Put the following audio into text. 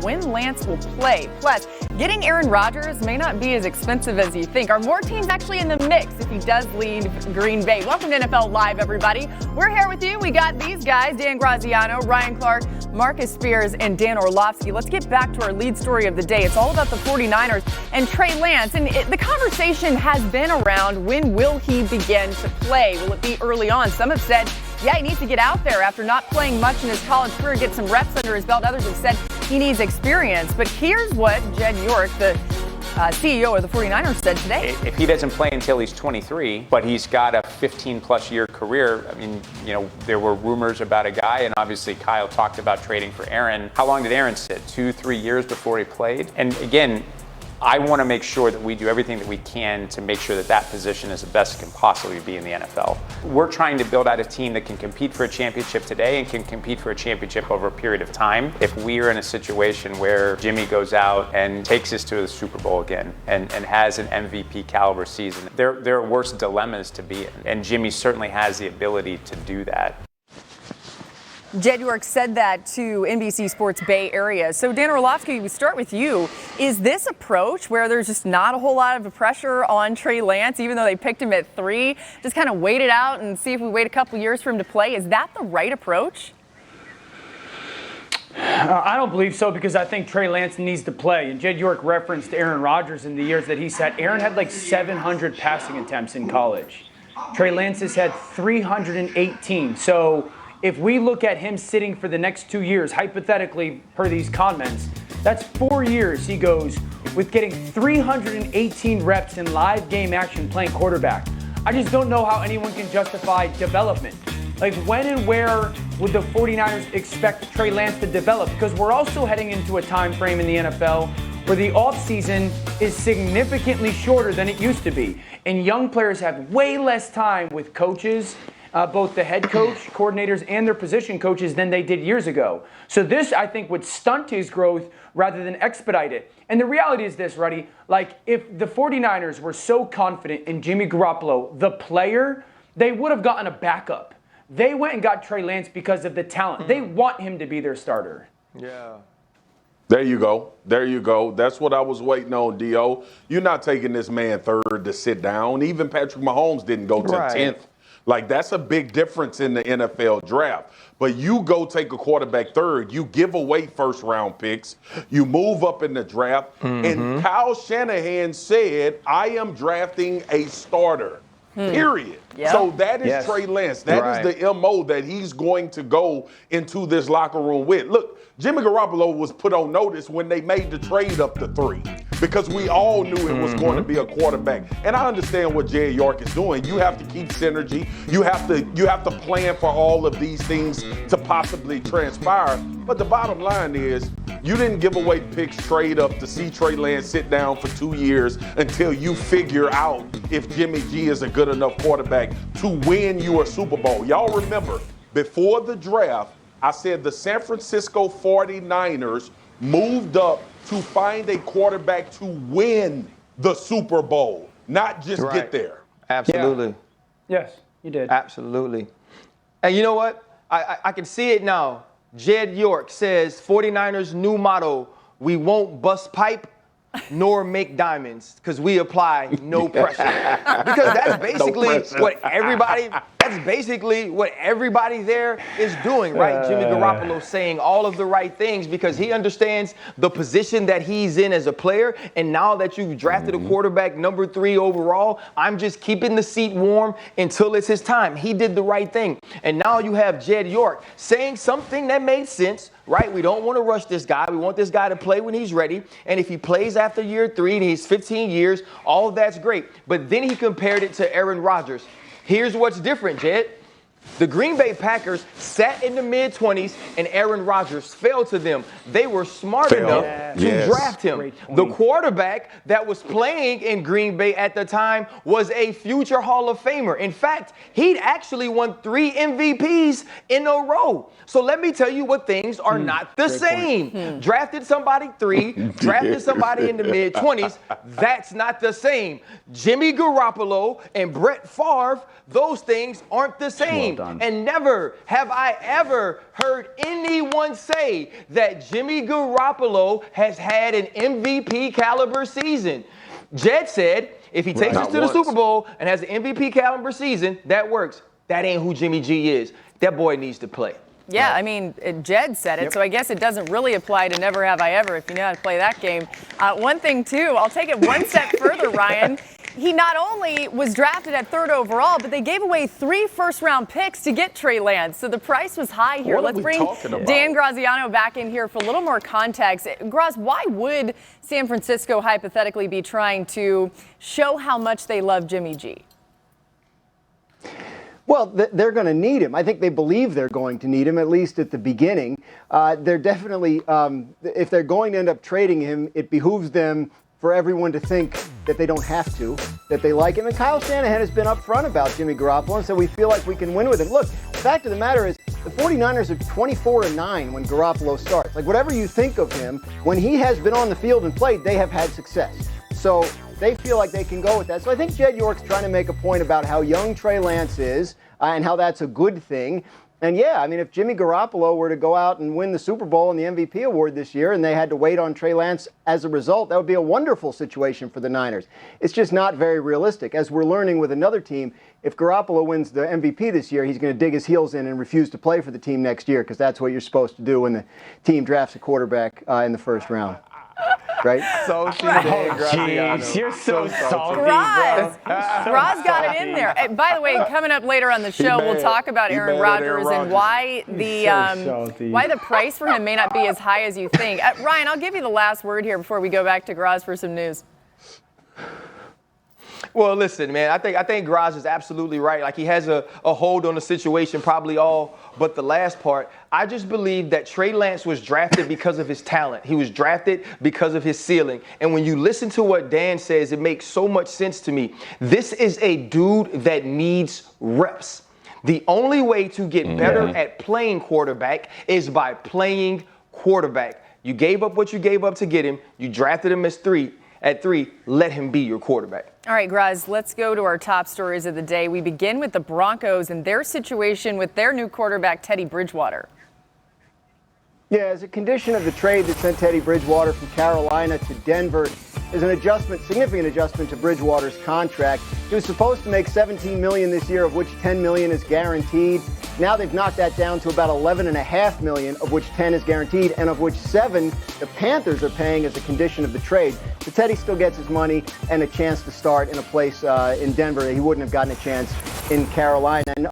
when Lance will play. Plus, getting Aaron Rodgers may not be as expensive as you think. Are more teams actually in the mix if he does lead Green Bay? Welcome to NFL Live, everybody. We're here with you. We got these guys, Dan Graziano, Ryan Clark, Marcus Spears, and Dan Orlovsky. Let's get back to our lead story of the day. It's all about the 49ers and Trey Lance. And the conversation has been around, when will he begin to play? Will it be early on? Some have said, yeah, he needs to get out there after not playing much in his college career, get some reps under his belt. Others have said he needs experience. But here's what Jed York, the CEO of the 49ers, said today. If he doesn't play until he's 23, but he's got a 15-plus year career, I mean, there were rumors about a guy, and obviously Kyle talked about trading for Aaron. How long did Aaron sit? 2-3 years before he played? And again, I want to make sure that we do everything that we can to make sure that that position is the best it can possibly be in the NFL. We're trying to build out a team that can compete for a championship today and can compete for a championship over a period of time. If we are in a situation where Jimmy goes out and takes us to the Super Bowl again and has an MVP caliber season, there are worse dilemmas to be in. And Jimmy certainly has the ability to do that. Jed York said that to NBC Sports Bay Area. So, Dan Orlovsky, we start with you. Is this approach where there's just not a whole lot of pressure on Trey Lance, even though they picked him at 3, just kind of wait it out and see if we wait a couple years for him to play? Is that the right approach? I don't believe so, because I think Trey Lance needs to play. And Jed York referenced Aaron Rodgers in the years that he sat. Aaron had like 700 passing attempts in college. Trey Lance has had 318. So if we look at him sitting for the next 2 years, hypothetically, per these comments, that's 4 years he goes with getting 318 reps in live game action playing quarterback. I just don't know how anyone can justify development. Like, when and where would the 49ers expect Trey Lance to develop? Because we're also heading into a time frame in the NFL where the offseason is significantly shorter than it used to be. And young players have way less time with coaches, both the head coach, coordinators, and their position coaches than they did years ago. So this, I think, would stunt his growth rather than expedite it. And the reality is this, Ruddy, like, if the 49ers were so confident in Jimmy Garoppolo, the player, they would have gotten a backup. They went and got Trey Lance because of the talent. They want him to be their starter. Yeah. There you go. There you go. That's what I was waiting on, D.O. You're not taking this man third to sit down. Even Patrick Mahomes didn't go to 10th. Like, that's a big difference in the NFL draft. But you go take a quarterback third, you give away first-round picks, you move up in the draft, and Kyle Shanahan said, I am drafting a starter, period. Yep. So that is Trey Lance. That is the MO that he's going to go into this locker room with. Look, Jimmy Garoppolo was put on notice when they made the trade up to 3, because we all knew it was going to be a quarterback. And I understand what Jed York is doing. You have to keep synergy. You have to plan for all of these things to possibly transpire. But the bottom line is, you didn't give away picks, trade up to see Trey Lance sit down for 2 years until you figure out if Jimmy G is a good enough quarterback to win you a Super Bowl. Y'all remember, before the draft, I said the San Francisco 49ers moved up to find a quarterback to win the Super Bowl, not just get there. Absolutely. Yeah. Yes, you did. Absolutely. And you know what? I can see it now. Jed York says 49ers new motto, we won't bust pipe nor make diamonds, because we apply no pressure. Because that's basically what everybody there is doing, right? Jimmy Garoppolo saying all of the right things because he understands the position that he's in as a player. And now that you've drafted a quarterback number 3 overall, I'm just keeping the seat warm until it's his time. He did the right thing. And now you have Jed York saying something that made sense, right? We don't want to rush this guy. We want this guy to play when he's ready. And if he plays after year 3 and he's 15 years, all of that's great. But then he compared it to Aaron Rodgers. Here's what's different, Jed. The Green Bay Packers sat in the mid-20s, and Aaron Rodgers fell to them. They were smart enough to draft him. The quarterback that was playing in Green Bay at the time was a future Hall of Famer. In fact, he'd actually won 3 MVPs in a row. So let me tell you what things are not the same. Drafted somebody 3, drafted somebody in the mid-20s. That's not the same. Jimmy Garoppolo and Brett Favre, those things aren't the same. done. And never have I ever heard anyone say that Jimmy Garoppolo has had an MVP caliber season. Jed said if he takes us to the Super Bowl and has an MVP caliber season, that works. That ain't who Jimmy G is. That boy needs to play. Yeah, I mean, Jed said it, so I guess it doesn't really apply to never have I ever if you know how to play that game. One thing, too, I'll take it one step further, Ryan. He not only was drafted at 3rd overall, but they gave away 3 first-round picks to get Trey Lance, so the price was high here. Let's bring Dan Graziano back in here for a little more context. Graz, why would San Francisco hypothetically be trying to show how much they love Jimmy G? Well, they're going to need him. I think they believe they're going to need him, at least at the beginning. They're definitely, if they're going to end up trading him, it behooves them for everyone to think that they don't have to, that they like him. And Kyle Shanahan has been upfront about Jimmy Garoppolo and said we feel like we can win with him. Look, the fact of the matter is the 49ers are 24-9 when Garoppolo starts. Like, whatever you think of him, when he has been on the field and played, they have had success. So they feel like they can go with that. So I think Jed York's trying to make a point about how young Trey Lance is and how that's a good thing. And yeah, I mean, if Jimmy Garoppolo were to go out and win the Super Bowl and the MVP award this year and they had to wait on Trey Lance as a result, that would be a wonderful situation for the Niners. It's just not very realistic. As we're learning with another team, if Garoppolo wins the MVP this year, he's going to dig his heels in and refuse to play for the team next year because that's what you're supposed to do when the team drafts a quarterback in the first round. Right? So Jeez, you're so salty. Roz got it in there. By the way, coming up later on the show, we'll talk about Aaron Rodgers and why the price for him may not be as high as you think. Ryan, I'll give you the last word here before we go back to Graz for some news. Well, listen, man, I think Graz is absolutely right. Like, he has a hold on the situation, probably all but the last part. I just believe that Trey Lance was drafted because of his talent. He was drafted because of his ceiling. And when you listen to what Dan says, it makes so much sense to me. This is a dude that needs reps. The only way to get better at playing quarterback is by playing quarterback. You gave up what you gave up to get him. You drafted him at 3, let him be your quarterback. All right, Graz, let's go to our top stories of the day. We begin with the Broncos and their situation with their new quarterback, Teddy Bridgewater. Yeah, as a condition of the trade that sent Teddy Bridgewater from Carolina to Denver, is an adjustment, significant adjustment to Bridgewater's contract. He was supposed to make $17 million this year, of which $10 million is guaranteed. Now they've knocked that down to about $11.5 million, of which $10 is guaranteed, and of which $7 the Panthers are paying as a condition of the trade. So Teddy still gets his money and a chance to start in a place in Denver that he wouldn't have gotten a chance in Carolina. And